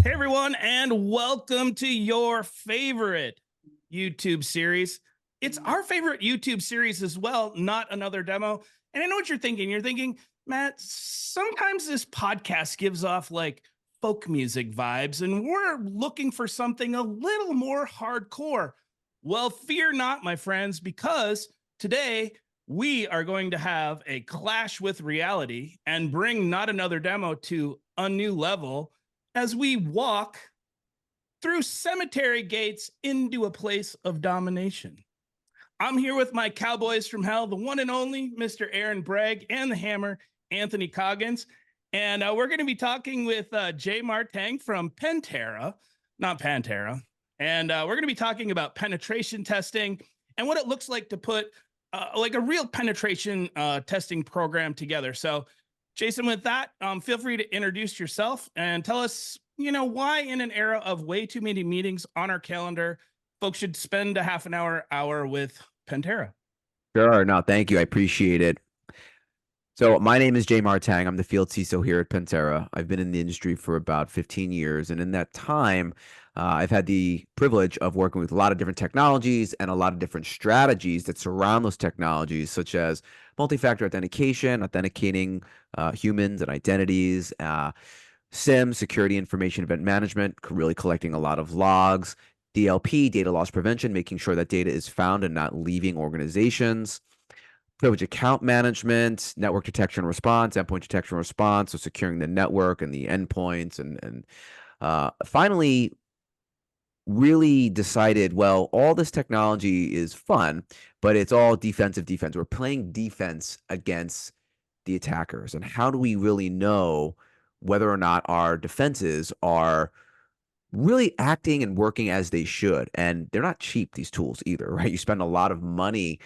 Hey everyone, and welcome to your favorite YouTube series. It's our favorite YouTube series as well, not another demo. And I know what you're thinking. You're thinking, Matt, sometimes this podcast gives off like folk music vibes, and we're looking for something a little more hardcore. Well, fear not, my friends, because today we are going to have a clash with reality and bring not another demo to a new level as we walk through cemetery gates into a place of domination. I'm here with my cowboys from hell, the one and only Mr. Aaron Bragg, and the hammer, Anthony Coggins. And we're going to be talking with Jason Mar-Tang from Pentera, not Pantera. And we're going to be talking about penetration testing and what it looks like to put like a real penetration testing program together. So Jason, with that, feel free to introduce yourself and tell us, why in an era of way too many meetings on our calendar, folks should spend a half an hour with Pentera. Sure. No, thank you. I appreciate it. So my name is Jason Mar-Tang. I'm the field CISO here at Pentera. I've been in the industry for about 15 years. And in that time, I've had the privilege of working with a lot of different technologies and a lot of different strategies that surround those technologies, such as multi-factor authentication, authenticating humans and identities, SIM, security information event management, really collecting a lot of logs, DLP, data loss prevention, making sure that data is found and not leaving organizations, privilege account management, network detection and response, endpoint detection and response, so securing the network and the endpoints, and finally really decided, well, all this technology is fun, but it's all defensive defense. We're playing defense against the attackers. And how do we really know whether or not our defenses are really acting and working as they should? And they're not cheap, these tools either, right? You spend a lot of money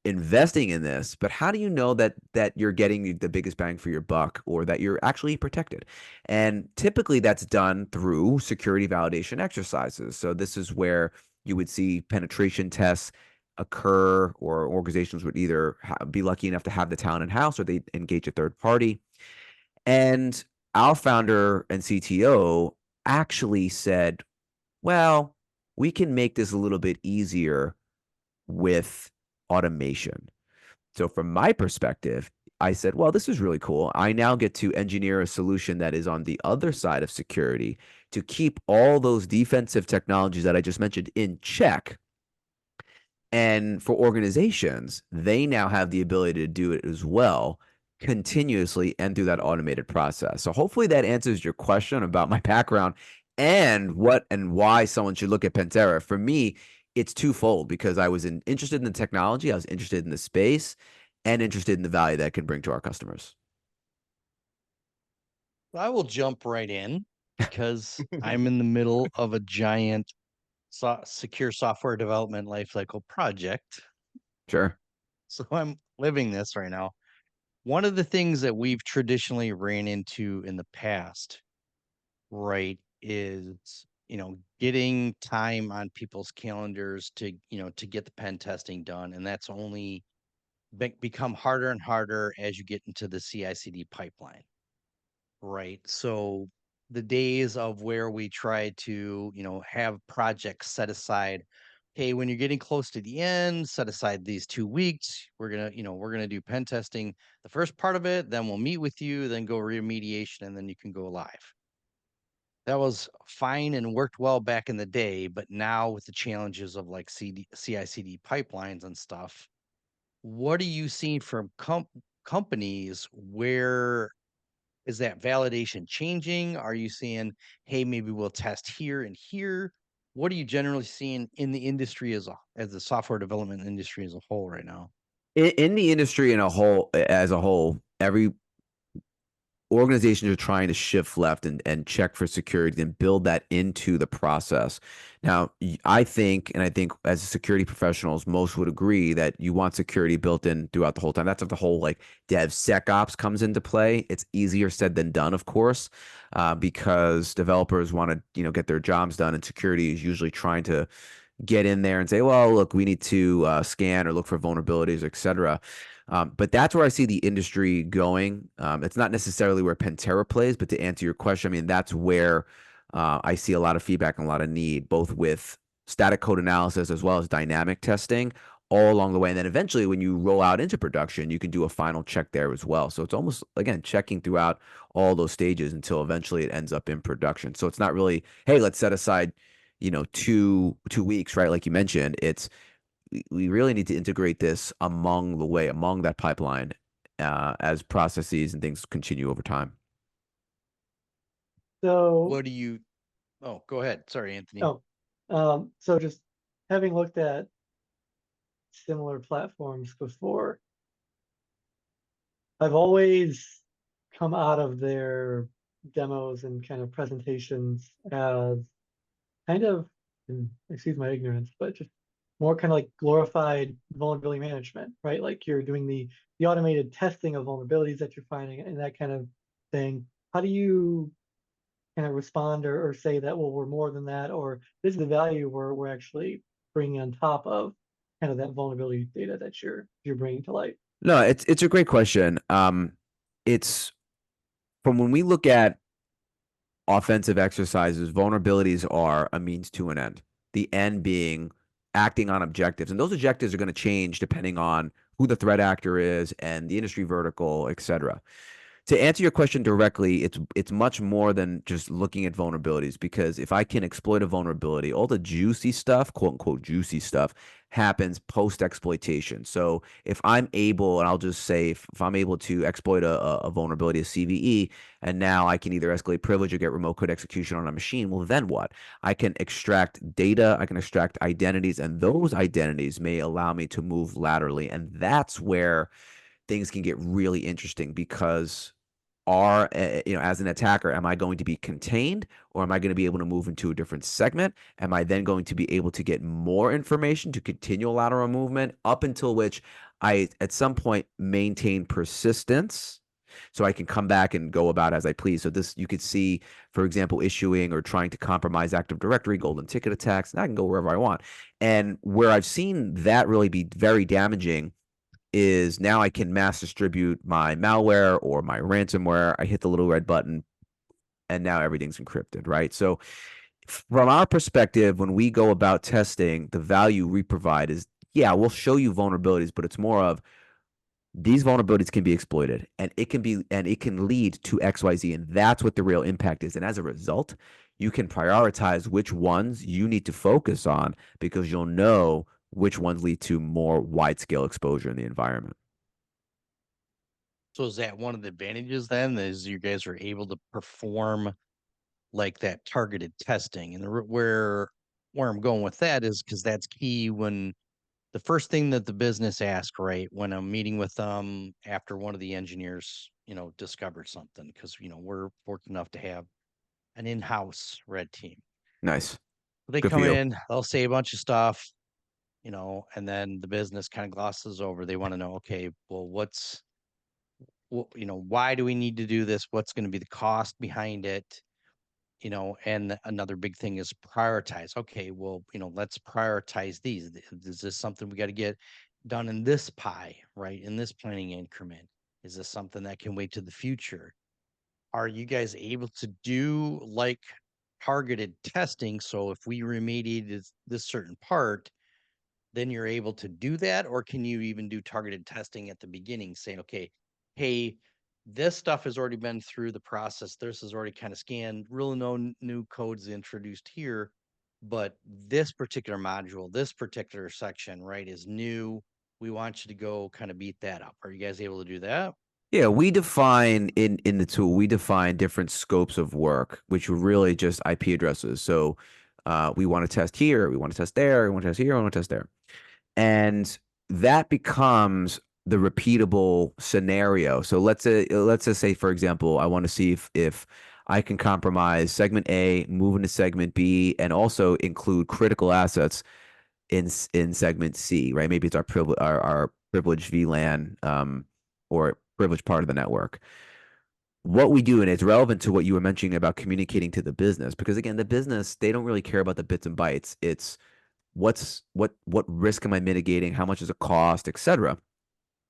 investing in this, but how do you know that you're getting the biggest bang for your buck, or that you're actually protected? And typically that's done through security validation exercises. So this is where you would see penetration tests occur, or organizations would either be lucky enough to have the talent in-house, or they engage a third party. And our founder and CTO actually said, well, we can make this a little bit easier with automation. So from my perspective, I said, well, this is really cool. I now get to engineer a solution that is on the other side of security to keep all those defensive technologies that I just mentioned in check. And for organizations, they now have the ability to do it as well, continuously and through that automated process. So hopefully that answers your question about my background and what and why someone should look at Pentera. For me, it's twofold, because I was interested in the technology, I was interested in the space, and interested in the value that it can bring to our customers. I will jump right in because I'm in the middle of a giant secure software development lifecycle project. Sure. So I'm living this right now. One of the things that we've traditionally ran into in the past, right, is, getting time on people's calendars to get the pen testing done. And that's only become harder and harder as you get into the CI/CD pipeline. Right. So the days of where we try to, have projects set aside, hey, when you're getting close to the end, set aside these 2 weeks. We're gonna do pen testing, the first part of it, then we'll meet with you, then go remediation, and then you can go live. That was fine and worked well back in the day, but now with the challenges of like CI/CD pipelines and stuff, what are you seeing from companies where is that validation changing? Are you seeing, hey, maybe we'll test here and here? What are you generally seeing in the industry as the software development industry as a whole right now? In the industry as a whole, every organizations are trying to shift left and check for security and build that into the process. Now, I think as security professionals, most would agree that you want security built in throughout the whole time. That's what the whole like DevSecOps comes into play. It's easier said than done, of course, because developers want to, get their jobs done, and security is usually trying to get in there and say, well, look, we need to scan or look for vulnerabilities, et cetera. But that's where I see the industry going. It's not necessarily where Pentera plays, but to answer your question, I mean, that's where I see a lot of feedback and a lot of need, both with static code analysis as well as dynamic testing all along the way. And then eventually, when you roll out into production, you can do a final check there as well. So it's almost, again, checking throughout all those stages until eventually it ends up in production. So it's not really, hey, let's set aside, 2 weeks, right? Like you mentioned, it's we really need to integrate this among that pipeline as processes and things continue over time. So, What do you? Oh, go ahead. Sorry, Anthony. so just having looked at similar platforms before, I've always come out of their demos and kind of presentations as kind of, and excuse my ignorance, but just more kind of like glorified vulnerability management, right? Like you're doing the automated testing of vulnerabilities that you're finding and that kind of thing. How do you kind of respond or say that, well, we're more than that, or this is the value we're actually bringing on top of kind of that vulnerability data that you're bringing to light? No, it's a great question. It's from when we look at offensive exercises, vulnerabilities are a means to an end. The end being acting on objectives, and those objectives are going to change depending on who the threat actor is and the industry vertical, et cetera. To answer your question directly, it's much more than just looking at vulnerabilities, because if I can exploit a vulnerability, all the juicy stuff, quote unquote juicy stuff, happens post exploitation. So if I'm able, and I'll just say if I'm able to exploit a vulnerability, a CVE, and now I can either escalate privilege or get remote code execution on a machine, well, then what? I can extract data, I can extract identities, and those identities may allow me to move laterally. And that's where things can get really interesting, because as an attacker, am I going to be contained, or am I going to be able to move into a different segment? Am I then going to be able to get more information to continue lateral movement, up until which I at some point maintain persistence so I can come back and go about as I please? So this, you could see, for example, issuing or trying to compromise Active Directory, golden ticket attacks, and I can go wherever I want. And where I've seen that really be very damaging is now I can mass distribute my malware or my ransomware. I hit the little red button and now everything's encrypted, right? So from our perspective, when we go about testing, the value we provide is, yeah, we'll show you vulnerabilities, but it's more of these vulnerabilities can be exploited, and it can lead to XYZ, and that's what the real impact is. And as a result, you can prioritize which ones you need to focus on, because you'll know which ones lead to more wide scale exposure in the environment. So is that one of the advantages then, is you guys are able to perform like that targeted testing? And where I'm going with that is because that's key when the first thing that the business asks, right, when I'm meeting with them after one of the engineers, discovered something, because we're fortunate enough to have an in-house red team. Nice. They Good for come you. in, they'll say a bunch of stuff, and then the business kind of glosses over. They want to know, okay, well, why do we need to do this? What's going to be the cost behind it? And another big thing is prioritize. Okay, well, let's prioritize these. Is this something we got to get done in this pie, right? In this planning increment? Is this something that can wait to the future? Are you guys able to do like targeted testing? So if we remediated this certain part, then you're able to do that? Or can you even do targeted testing at the beginning, saying, okay, hey, this stuff has already been through the process. This is already kind of scanned. Really no new codes introduced here, but this particular module, this particular section, right, is new. We want you to go kind of beat that up. Are you guys able to do that? Yeah, we define in the tool, we define different scopes of work, which are really just IP addresses. So we want to test here, we want to test there, we want to test here, we want to test there. And that becomes the repeatable scenario. So let's just say, for example, I want to see if I can compromise segment A, move into segment B, and also include critical assets in segment C, right? Maybe it's our privileged VLAN or privileged part of the network. What we do, and it's relevant to what you were mentioning about communicating to the business, because again, the business, they don't really care about the bits and bytes. It's what risk am I mitigating? How much is it cost, et cetera.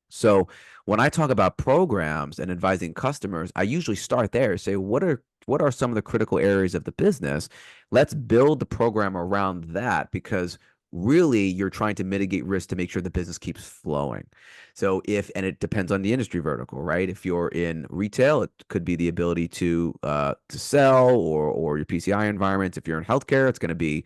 So when I talk about programs and advising customers, I usually start there, say what are some of the critical areas of the business? Let's build the program around that, because really you're trying to mitigate risk to make sure the business keeps flowing. So and it depends on the industry vertical, right? If you're in retail, it could be the ability to sell, or your PCI environments. If you're in healthcare, it's going to be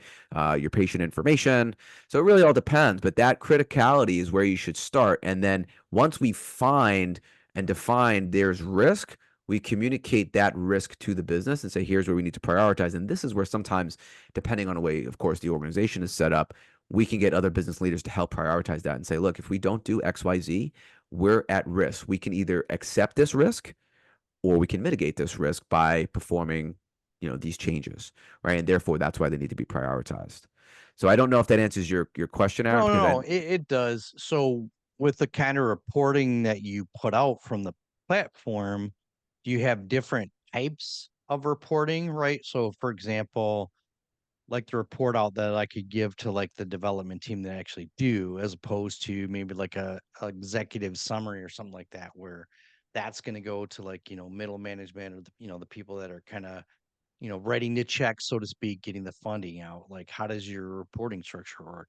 your patient information. So it really all depends, but that criticality is where you should start. And then once we find and define there's risk, we communicate that risk to the business and say, here's where we need to prioritize. And this is where sometimes, depending on the way, of course, the organization is set up, we can get other business leaders to help prioritize that and say, look, if we don't do XYZ, we're at risk. We can either accept this risk or we can mitigate this risk by performing, these changes, right? And therefore, that's why they need to be prioritized. So I don't know if that answers your question, Aaron. No, it does. So with the kind of reporting that you put out from the platform, do you have different types of reporting, right? So for example, like the report out that I could give to like the development team that actually do, as opposed to maybe like a executive summary or something like that, where that's going to go to like, middle management, or the people that are kind of, writing the check, so to speak, getting the funding out. Like, how does your reporting structure work?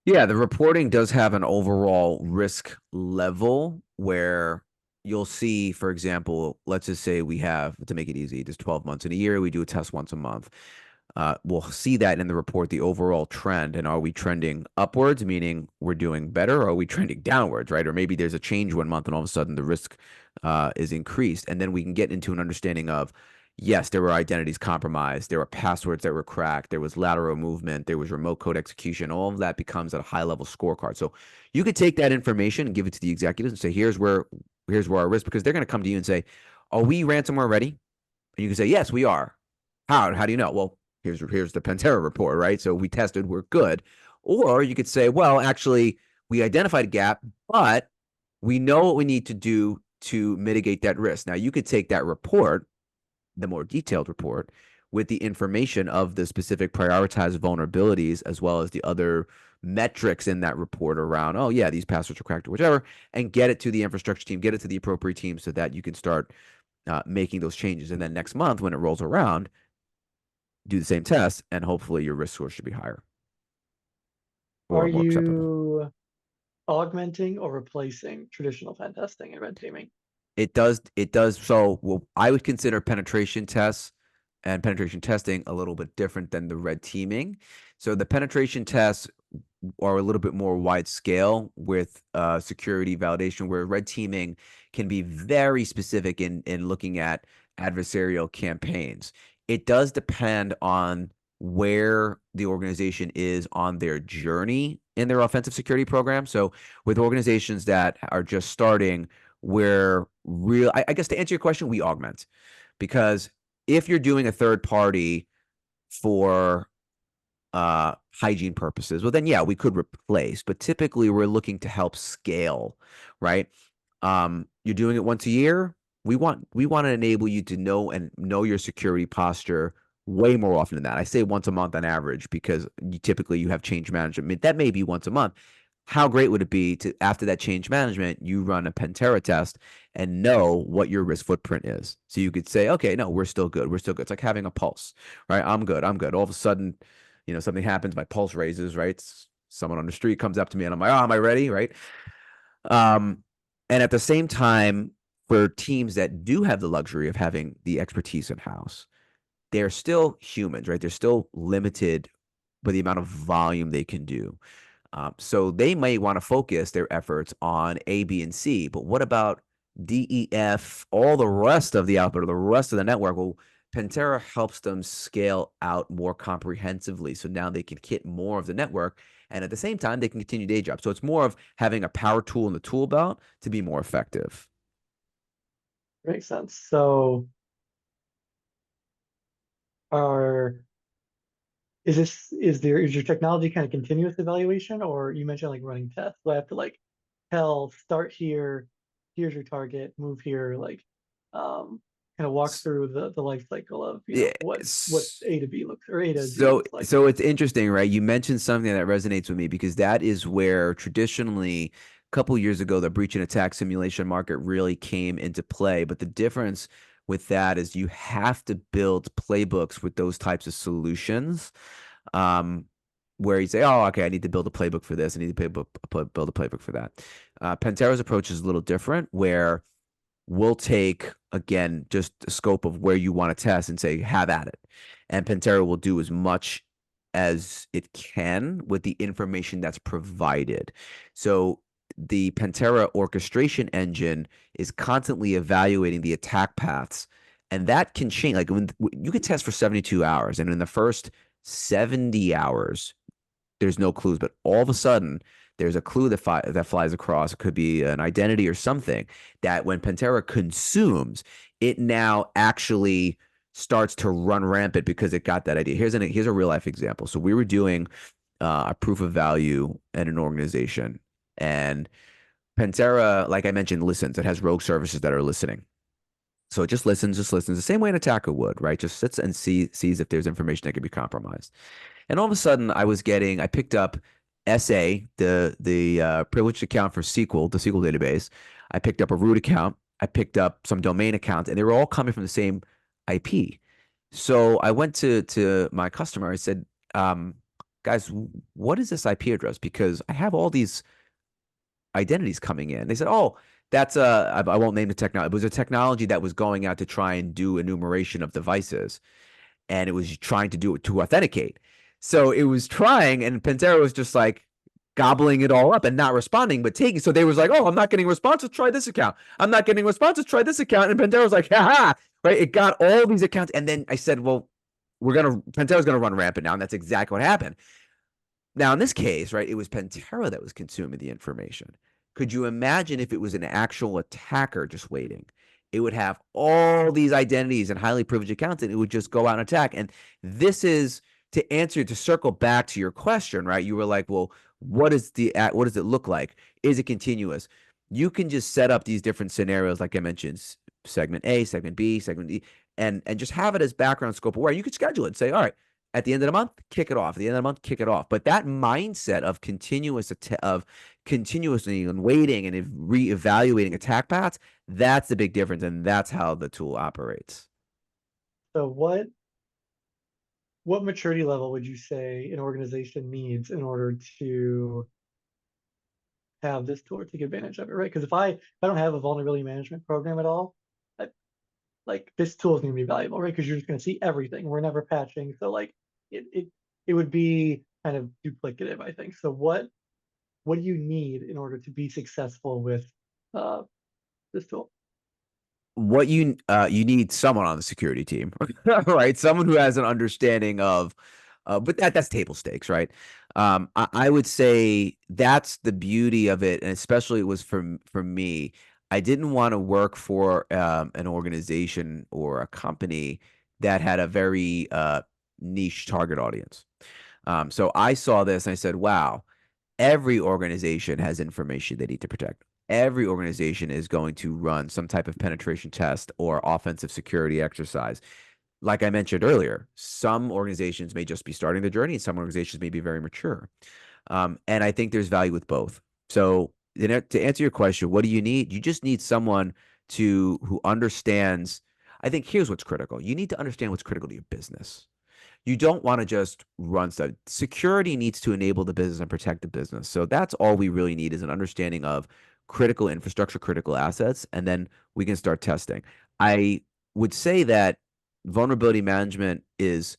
Yeah, the reporting does have an overall risk level where you'll see, for example, let's just say we have, to make it easy, there's 12 months in a year, we do a test once a month. We'll see that in the report, the overall trend. And are we trending upwards, meaning we're doing better, or are we trending downwards, right? Or maybe there's a change 1 month and all of a sudden the risk is increased. And then we can get into an understanding of, yes, there were identities compromised, there were passwords that were cracked, there was lateral movement, there was remote code execution. All of that becomes a high level scorecard. So you could take that information and give it to the executives and say, here's where our risk, because they're going to come to you and say, are we ransomware ready? And you can say, yes, we are. How do you know? Well, here's the Pentera report, right? So we tested, we're good. Or you could say, well, actually, we identified a gap, but we know what we need to do to mitigate that risk. Now, you could take that report, the more detailed report, with the information of the specific prioritized vulnerabilities, as well as the other metrics in that report around, oh yeah, these passwords are cracked or whichever, and get it to the infrastructure team, get it to the appropriate team, so that you can start making those changes. And then next month, when it rolls around, do the same test, and hopefully your risk score should be higher Are or more acceptable. you augmenting or replacing traditional pen testing and red teaming? It does. So, I would consider penetration tests and penetration testing a little bit different than the red teaming. So the penetration tests are a little bit more wide scale with security validation, where red teaming can be very specific in looking at adversarial campaigns. It does depend on where the organization is on their journey in their offensive security program. So with organizations that are just starting, where I guess to answer your question, we augment, because if you're doing a third party for hygiene purposes, well then, yeah, we could replace, but typically we're looking to help scale, right? You're doing it once a year. We want to enable you to know your security posture way more often than that. I say once a month on average, because you have change management. That may be once a month. How great would it be to, after that change management, you run a Pentera test and know what your risk footprint is? So you could say, okay, no, we're still good. It's like having a pulse, right? I'm good. All of a sudden, something happens, my pulse raises, right? Someone on the street comes up to me and I'm like, oh, am I ready? Right. And at the same time, for teams that do have the luxury of having the expertise in house, they're still humans, right? They're still limited by the amount of volume they can do. So they may want to focus their efforts on A, B, and C, but what about D, E, F, all the rest of the output, or the rest of the network? Well, Pentera helps them scale out more comprehensively. So now they can hit more of the network, and at the same time, they can continue day job. So it's more of having a power tool in the tool belt to be more effective. Makes sense. So is your technology kind of continuous evaluation, or you mentioned like running tests? So I have to like start here, here's your target, move here, like kind of walk through the life cycle of what A to B looks, or A to Z looks like. So it's interesting, right? You mentioned something that resonates with me, because that is where traditionally couple years ago, the breach and attack simulation market really came into play. But the difference with that is you have to build playbooks with those types of solutions, where you say, oh, okay, I need to build a playbook for this. I need to build a playbook for that. Pentera's approach is a little different, where we'll take, again, just the scope of where you want to test and say, have at it. And Pentera will do as much as it can with the information that's provided. So the Pentera orchestration engine is constantly evaluating the attack paths, and that can change. Like, when you could test for 72 hours, and in the first 70 hours, there's no clues, but all of a sudden there's a clue that flies across. It could be an identity or something that when Pentera consumes, it now actually starts to run rampant because it got that idea. Here's a real life example. So we were doing a proof of value in an organization, and Pentera, like I mentioned, listens. It has rogue services that are listening. So it just listens the same way an attacker would, right? Just sits and sees if there's information that could be compromised. And all of a sudden, I picked up SA, the privileged account for SQL, the SQL database. I picked up a root account. I picked up some domain accounts, and they were all coming from the same IP. So I went to my customer. I said, guys, what is this IP address? Because I have all these identities coming in. They said, oh, that's I won't name the technology. It was a technology that was going out to try and do enumeration of devices, and it was trying to do it to authenticate. So it was trying, and Pentera was just like gobbling it all up and not responding, but taking. So they was like, oh, I'm not getting responses, try this account. I'm not getting responses, try this account. And Pentera was like, ha, right? It got all these accounts. And then I said, well, Pentera's gonna run rampant now. And that's exactly what happened. Now, in this case, right, it was Pentera that was consuming the information. Could you imagine if it was an actual attacker just waiting? It would have all these identities and highly privileged accounts, and it would just go out and attack. And this is to circle back to your question, right? You were like, well, what does it look like? Is it continuous? You can just set up these different scenarios, like I mentioned, segment A, segment B, segment D, and just have it as background scope where you could schedule it and say, all right, at the end of the month, kick it off. At the end of the month, kick it off. But that mindset of continuously and waiting and reevaluating attack paths, that's the big difference, and that's how the tool operates. So what maturity level would you say an organization needs in order to have this tool or take advantage of it, right? Because if I don't have a vulnerability management program at all, like this tool is going to be valuable, right? Because you're just going to see everything. We're never patching, so like it would be kind of duplicative, I think. So what do you need in order to be successful with this tool? What you need someone on the security team, right? Someone who has an understanding of, but that's table stakes, right? I would say that's the beauty of it, and especially it was for me. I didn't want to work for an organization or a company that had a very niche target audience. So I saw this and I said, wow, every organization has information they need to protect. Every organization is going to run some type of penetration test or offensive security exercise. Like I mentioned earlier, some organizations may just be starting the journey, and some organizations may be very mature. And I think there's value with both. So, to answer your question, what do you need? You just need someone who understands. I think here's what's critical. You need to understand what's critical to your business. You don't want to just run stuff. Security needs to enable the business and protect the business. So that's all we really need is an understanding of critical infrastructure, critical assets, and then we can start testing. I would say that vulnerability management is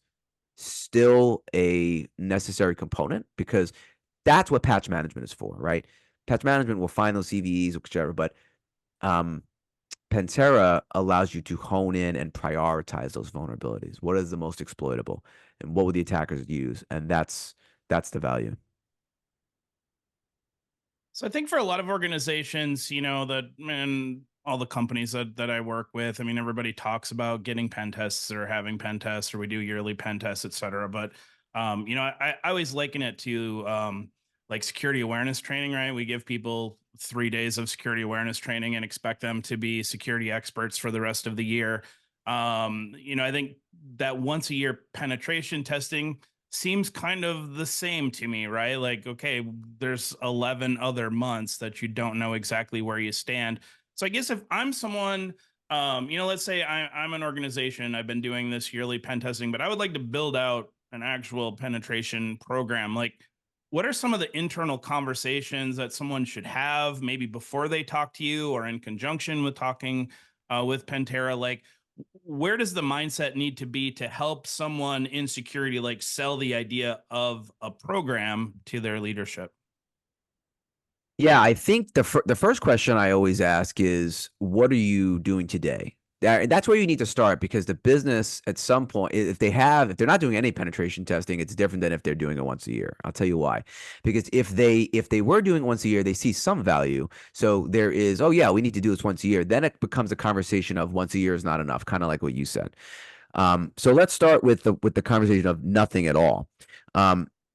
still a necessary component because that's what patch management is for, right? Patch management will find those CVEs, whichever, but Pentera allows you to hone in and prioritize those vulnerabilities. What is the most exploitable, and what would the attackers use? And that's the value. So I think for a lot of organizations, and all the companies that I work with, I mean, everybody talks about getting pen tests or having pen tests, or we do yearly pen tests, et cetera. But, I always liken it to like security awareness training, right? We give people 3 days of security awareness training and expect them to be security experts for the rest of the year. I think that once a year penetration testing seems kind of the same to me, right? Like, okay, there's 11 other months that you don't know exactly where you stand. So I guess if I'm someone, let's say I'm an organization, I've been doing this yearly pen testing, but I would like to build out an actual penetration program. Like, what are some of the internal conversations that someone should have maybe before they talk to you or in conjunction with talking with Pentera? Like, where does the mindset need to be to help someone in security like sell the idea of a program to their leadership? Yeah, I think the first question I always ask is, what are you doing today? That's where you need to start, because the business at some point, if they're not doing any penetration testing, it's different than if they're doing it once a year. I'll tell you why. Because if they were doing it once a year, they see some value. So there is, oh yeah, we need to do this once a year. Then it becomes a conversation of once a year is not enough, kind of like what you said. So let's start with the conversation of nothing at all.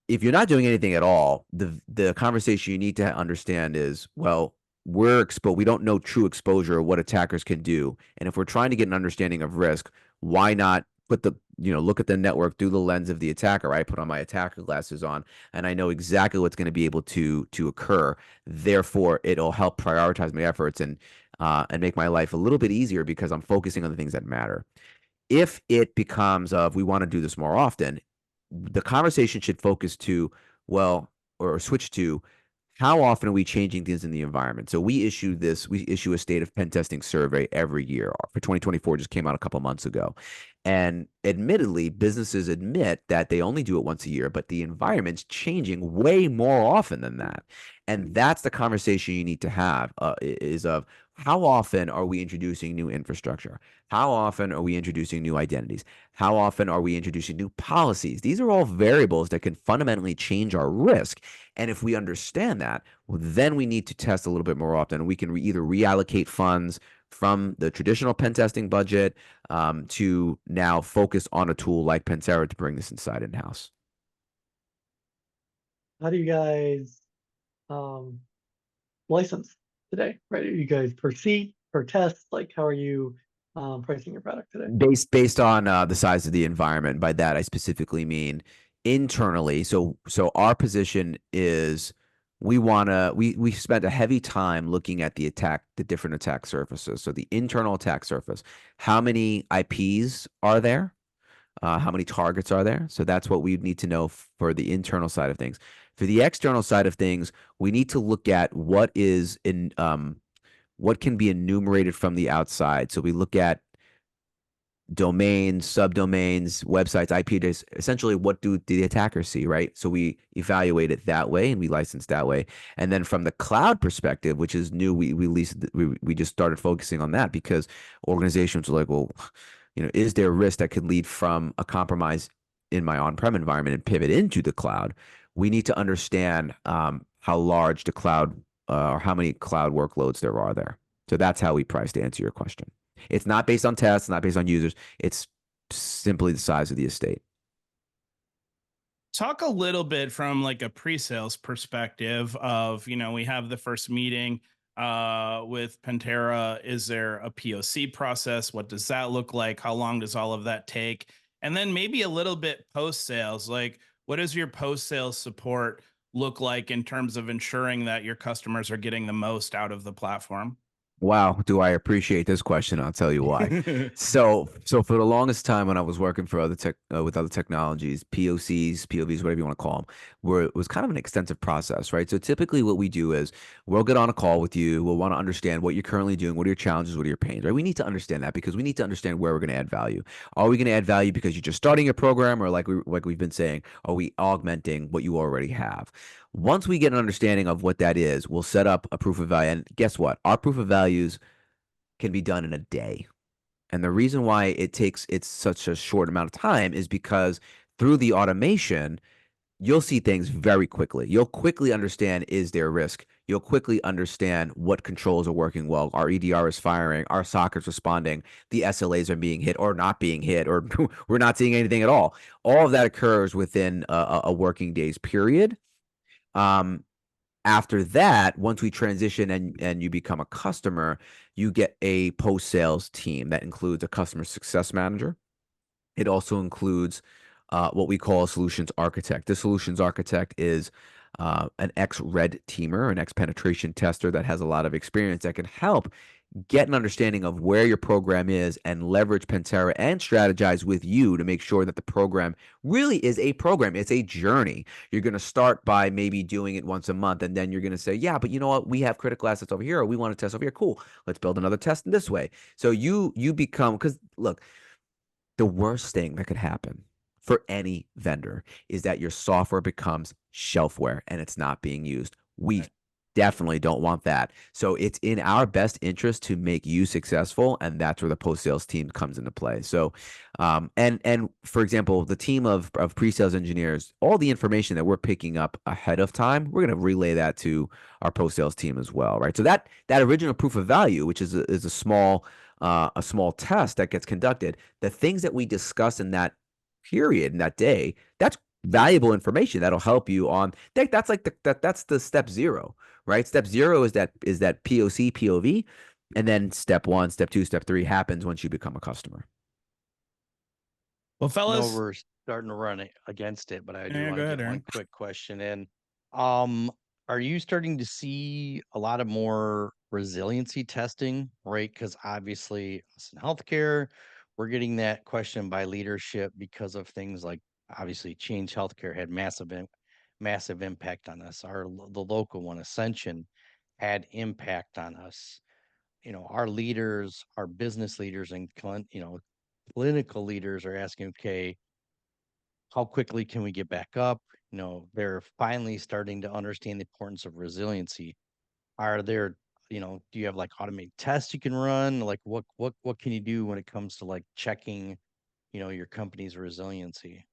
If you're not doing anything at all, the conversation you need to understand is, well, we don't know true exposure or what attackers can do. And if we're trying to get an understanding of risk, why not look at the network through the lens of the attacker? I put on my attacker glasses on, and I know exactly what's going to be able to occur. Therefore, it'll help prioritize my efforts and make my life a little bit easier, because I'm focusing on the things that matter. If it becomes of, we want to do this more often, the conversation should focus to, well, or switch to, how often are we changing things in the environment? So we issue a state of pen testing survey every year. For 2024, just came out a couple months ago. And admittedly, businesses admit that they only do it once a year, but the environment's changing way more often than that. And that's the conversation you need to have, is of, how often are we introducing new infrastructure? How often are we introducing new identities? How often are we introducing new policies? These are all variables that can fundamentally change our risk. And if we understand that, well, then we need to test a little bit more often. We can either reallocate funds from the traditional pen testing budget to now focus on a tool like Pentera to bring this inside in-house. How do you guys license today, right? Are you guys per seat, per test? Like, how are you pricing your product today? Based on the size of the environment. By that, I specifically mean internally. So our position is, we spent a heavy time looking at the different attack surfaces. So the internal attack surface, how many IPs are there? How many targets are there? So that's what we need to know for the internal side of things. For the external side of things, we need to look at what can be enumerated from the outside. So we look at domains, subdomains, websites, IP addresses. Essentially, what do the attackers see, right? So we evaluate it that way, and we license that way. And then from the cloud perspective, which is new, we just started focusing on that, because organizations are like, well, is there risk that could lead from a compromise in my on-prem environment and pivot into the cloud? We need to understand how large the cloud or how many cloud workloads there are there. So that's how we price, to answer your question. It's not based on tests, not based on users. It's simply the size of the estate. Talk a little bit from like a pre-sales perspective of, we have the first meeting with Pentera. Is there a POC process? What does that look like? How long does all of that take? And then maybe a little bit post-sales, like, what does your post-sales support look like in terms of ensuring that your customers are getting the most out of the platform? Wow, do I appreciate this question? I'll tell you why. So for the longest time when I was working for with other technologies, POCs, POVs, whatever you want to call them, it was kind of an extensive process, right? So typically what we do is we'll get on a call with you. We'll want to understand what you're currently doing, what are your challenges, what are your pains, right? We need to understand that, because we need to understand where we're going to add value. Are we going to add value because you're just starting a program, or like we've been saying, are we augmenting what you already have? Once we get an understanding of what that is, we'll set up a proof of value. And guess what? Our proof of values can be done in a day. And the reason why it's such a short amount of time is because through the automation, you'll see things very quickly. You'll quickly understand, is there risk? You'll quickly understand what controls are working well. Our EDR is firing. Our SOC is responding. The SLAs are being hit or not being hit, or we're not seeing anything at all. All of that occurs within a working day's period. After that, once we transition and you become a customer, you get a post-sales team that includes a customer success manager. It also includes what we call a solutions architect. The solutions architect is an ex-red teamer, an ex-penetration tester that has a lot of experience that can help get an understanding of where your program is and leverage Pentera and strategize with you to make sure that the program really is a program. It's a journey. You're going to start by maybe doing it once a month, and then you're going to say, yeah, but you know what? We have critical assets over here, or we want to test over here. Cool. Let's build another test in this way. So you become, because look, the worst thing that could happen for any vendor is that your software becomes shelfware and it's not being used. We definitely don't want that. So it's in our best interest to make you successful, and that's where the post-sales team comes into play. So, and for example, the team of pre-sales engineers, all the information that we're picking up ahead of time, we're going to relay that to our post-sales team as well, right? So that original proof of value, which is a small test that gets conducted, the things that we discuss in that period, in that day, that's valuable information that'll help you on that's like that's the step zero, right? Step zero is that POC, POV, and then step 1, step 2, step 3 happens once you become a customer. Well, fellas, We're starting to run against it, but I do Yeah, want go to ahead, get one Aaron. quick question in. Are you starting to see a lot of more resiliency testing, right? Because obviously, us in healthcare, we're getting that question by leadership because of things like obviously Change Healthcare had massive impact on us. The local one, Ascension, had impact on us. You know, our leaders, our business leaders, and clinical leaders are asking, okay, how quickly can we get back up? You know, they're finally starting to understand the importance of resiliency. Are there, do you have like automated tests you can run? Like what can you do when it comes to like checking, your company's resiliency?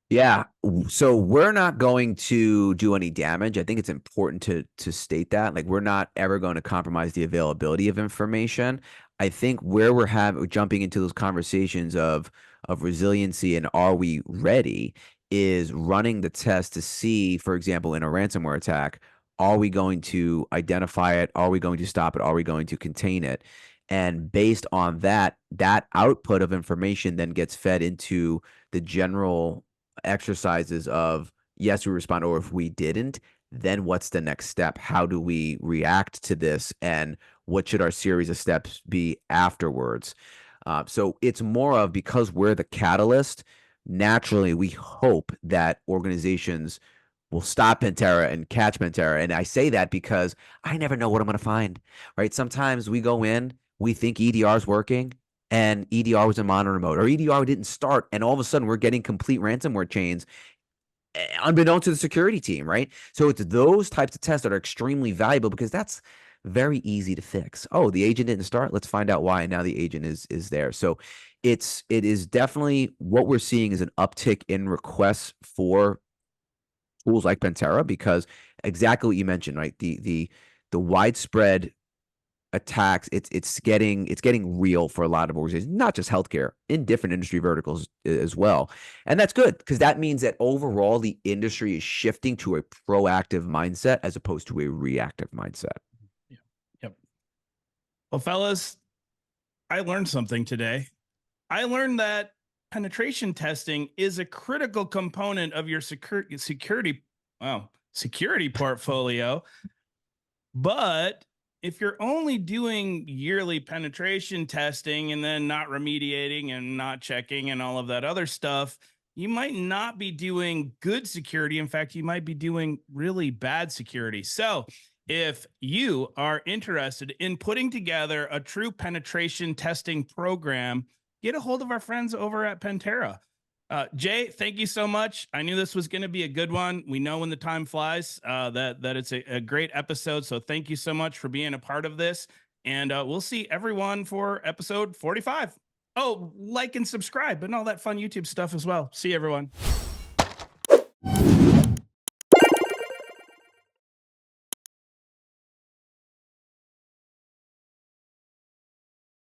Yeah. So we're not going to do any damage. I think it's important to state that. Like, we're not ever going to compromise the availability of information. I think where we're jumping into those conversations of resiliency and are we ready is running the test to see, for example, in a ransomware attack, are we going to identify it? Are we going to stop it? Are we going to contain it? And based on that output of information then gets fed into the general exercises of, yes, we respond, or if we didn't, then what's the next step? How do we react to this? And what should our series of steps be afterwards? So it's more of, because we're the catalyst, naturally, we hope that organizations will stop Pentera and catch Pentera. And I say that because I never know what I'm going to find, right? Sometimes we go in, we think EDR is working, and EDR was in monitor mode, or EDR didn't start, and all of a sudden we're getting complete ransomware chains, unbeknownst to the security team, right? So it's those types of tests that are extremely valuable because that's very easy to fix. Oh, the agent didn't start. Let's find out why. And now the agent is there. So it is definitely, what we're seeing is an uptick in requests for tools like Pentera, because exactly what you mentioned, right? The widespread attacks, it's getting real for a lot of organizations, not just healthcare, in different industry verticals as well. And that's good, because that means that overall the industry is shifting to a proactive mindset as opposed to a reactive mindset. Yep. Well, fellas, I learned something today. I learned that penetration testing is a critical component of your security portfolio. But if you're only doing yearly penetration testing and then not remediating and not checking and all of that other stuff, you might not be doing good security. In fact, you might be doing really bad security. So if you are interested in putting together a true penetration testing program, get a hold of our friends over at Pentera. Jay, thank you so much. I knew this was going to be a good one. We know when the time flies, that it's a great episode. So thank you so much for being a part of this. And we'll see everyone for episode 45. Oh, like and subscribe and all that fun YouTube stuff as well. See you, everyone.